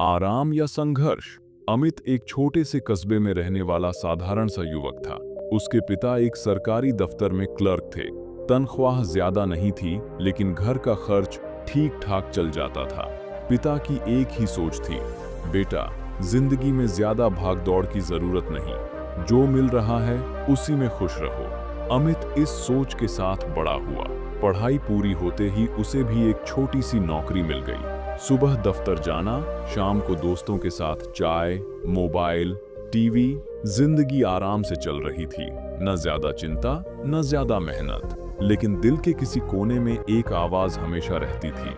आराम या संघर्ष। अमित एक छोटे से कस्बे में रहने वाला साधारण सा युवक था। उसके पिता एक सरकारी दफ्तर में क्लर्क थे। तनख्वाह ज्यादा नहीं थी, लेकिन घर का खर्च ठीक ठाक चल जाता था। पिता की एक ही सोच थी, बेटा, जिंदगी में ज्यादा भागदौड़ की जरूरत नहीं, जो मिल रहा है उसी में खुश रहो। अमित इस सोच के साथ बड़ा हुआ। पढ़ाई पूरी होते ही उसे भी एक छोटी सी नौकरी मिल गई। सुबह दफ्तर जाना, शाम को दोस्तों के साथ चाय, मोबाइल, टीवी। जिंदगी आराम से चल रही थी। न ज्यादा चिंता, न ज्यादा मेहनत। लेकिन दिल के किसी कोने में एक आवाज हमेशा रहती थी,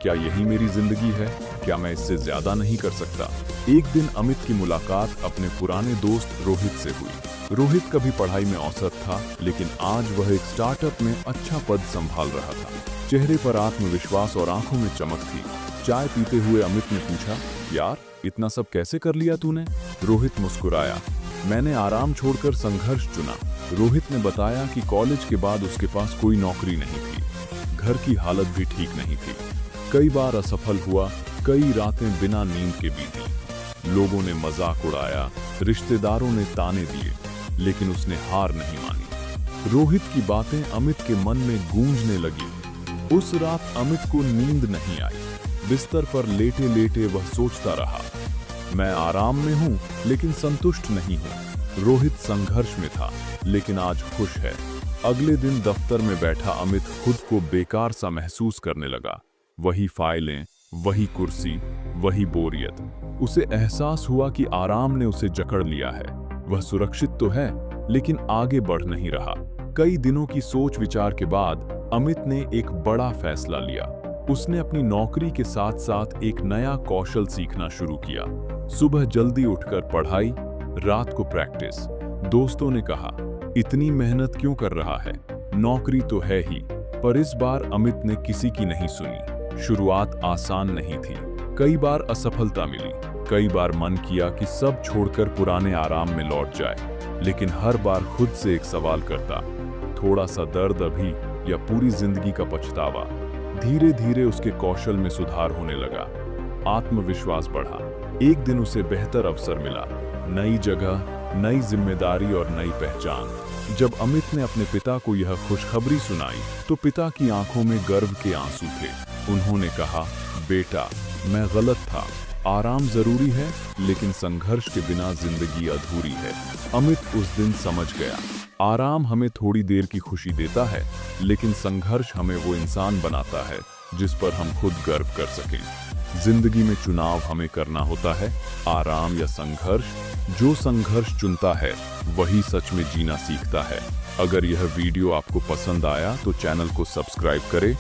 क्या यही मेरी जिंदगी है? क्या मैं इससे ज्यादा नहीं कर सकता? एक दिन अमित की मुलाकात अपने पुराने दोस्त रोहित से हुई। रोहित कभी पढ़ाई में औसत था, लेकिन आज वह एक स्टार्टअप में अच्छा पद संभाल रहा था। चेहरे पर आत्मविश्वास और आंखों में चमक थी। चाय पीते हुए अमित ने पूछा, यार, इतना सब कैसे कर लिया तूने? रोहित मुस्कुराया, मैंने आराम छोड़कर संघर्ष चुना। रोहित ने बताया कि कॉलेज के बाद उसके पास कोई नौकरी नहीं थी, घर की हालत भी ठीक नहीं थी। कई बार असफल हुआ, कई रातें बिना नींद के बीती। लोगों ने मजाक उड़ाया, रिश्तेदारों ने ताने दिए, लेकिन उसने हार नहीं मानी। रोहित की बातें अमित के मन में गूंजने लगी। उस रात अमित को नींद नहीं आई। बिस्तर पर लेटे लेटे वह सोचता रहा, मैं आराम में हूं, लेकिन संतुष्ट नहीं हूं। रोहित संघर्ष में था, लेकिन आज खुश है। अगले दिन दफ्तर में बैठा अमित खुद को बेकार सा महसूस करने लगा। वही फाइलें, वही कुर्सी, वही बोरियत। उसे एहसास हुआ कि आराम ने उसे जकड़ लिया है। वह सुरक्षित तो है, लेकिन आगे बढ़ नहीं रहा। कई दिनों की सोच विचार के बाद अमित ने एक बड़ा फैसला लिया। उसने अपनी नौकरी के साथ साथ एक नया कौशल सीखना शुरू किया। सुबह जल्दी उठकर पढ़ाई, रात को प्रैक्टिस। दोस्तों ने कहा, इतनी मेहनत क्यों कर रहा है? नौकरी तो है ही। पर इस बार अमित ने किसी की नहीं सुनी। शुरुआत आसान नहीं थी। कई बार असफलता मिली। कई बार मन किया कि सब छोड़कर पुराने आराम में लौट जाए। लेकिन हर बार खुद से एक सवाल करता, थोड़ा सा दर्द अभी या पूरी जिंदगी का पछतावा? धीरे धीरे उसके कौशल में सुधार होने लगा। आत्मविश्वास बढ़ा। एक दिन उसे बेहतर अवसर मिला। नई जगह, नई जिम्मेदारी और नई पहचान। जब अमित ने अपने पिता को यह खुशखबरी सुनाई, तो पिता की आंखों में गर्व के आंसू थे। उन्होंने कहा, बेटा, मैं गलत था। आराम जरूरी है, लेकिन संघर्ष के बिना जिंदगी अधूरी है। अमित उस दिन समझ गया, आराम हमें थोड़ी देर की खुशी देता है, लेकिन संघर्ष हमें वो इंसान बनाता है जिस पर हम खुद गर्व कर सकें। जिंदगी में चुनाव हमें करना होता है, आराम या संघर्ष। जो संघर्ष चुनता है वही सच में जीना सीखता है। अगर यह वीडियो आपको पसंद आया तो चैनल को सब्सक्राइब करें